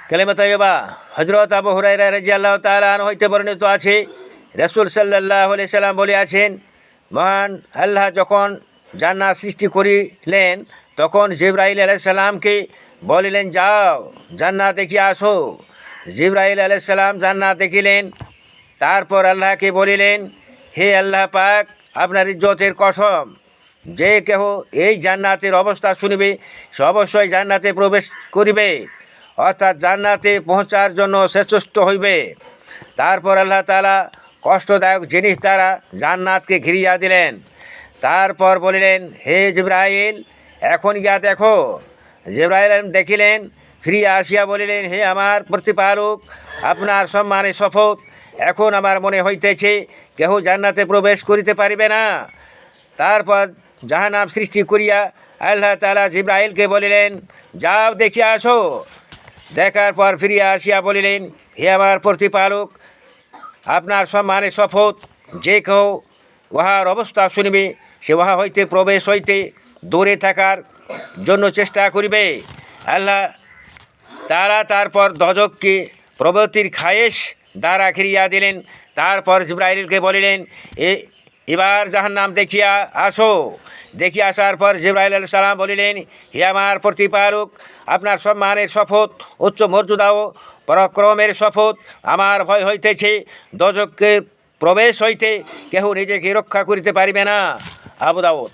কালেমা তাইয়্যিবা। হযরত আবু হুরায়রা রাদিয়াল্লাহু তাআলা আনহু হইতে বর্ণিত আছে, রাসূল সাল্লাল্লাহু আলাইহি সাল্লাম বলিয়াছেন, মহান আল্লাহ যখন জান্নাত সৃষ্টি করিলেন তখন জিবরাইল আলাইহিস সালামকে বলিলেন, যাও জান্নাত দেখিয়া আসো। জিবরাইল আলাইহিস সালাম জান্নাত দেখিলেন। তারপর আল্লাহকে বলিলেন, হে আল্লাহ পাক, আপনার ইজ্জতের কসম, যে কেহ এই জান্নাতের অবস্থা শুনিবে সে অবশ্যই জান্নাতে প্রবেশ করিবে, অর্থাৎ জান্নাতে পৌঁছার জন্য শ্রেষ্ঠ হইবে। তারপর আল্লাহ তাআলা কষ্টদায়ক জিনিস দ্বারা জান্নাতকে ঘিরিয়া দিলেন। তারপর বলিলেন, হে জিবরাইল, এখন গিয়া দেখো। জিবরাইল দেখিলেন, ফিরিয়া আসিয়া বলিলেন, হে আমার প্রতিপালক, আপনার সম্মানে শপথ, এখন আমার মনে হইতেছে কেহ জান্নাতে প্রবেশ করিতে পারিবে না। তারপর জাহান্নাম সৃষ্টি করিয়া আল্লাহ তাআলা জিবরাইলকে বলিলেন, যাও দেখিয়া আসো। দেখার পর ফিরিয়া আসিয়া বলিলেন, হে আমার প্রতিপালক, আপনার সম্মানে শপথ, যে কেউ উহার অবস্থা শুনিবে সে উহা হইতে প্রবেশ হইতে দূরে থাকার জন্য চেষ্টা করিবে। আল্লাহ তারা তারপর দোজখকে প্রবৃত্তির খায়েশ দ্বারা ঘিরিয়া দিলেন। তারপর জিবরাইলকে বলিলেন, এবার জাহান্নাম দেখিয়া আসো। দেখিয়া আসার পর জিবরাইল আলাইহিস সালাম বলিলেন, হে আমার প্রতিপালক, আপনার সম্মানের শপথ, উচ্চ মর্যাদা ও পরাক্রমের শপথ, আমার ভয় হইতেছে দোজখকে প্রবেশ হইতে কেহ নিজেকে রক্ষা করিতে পারিবে না। আবু দাউদ।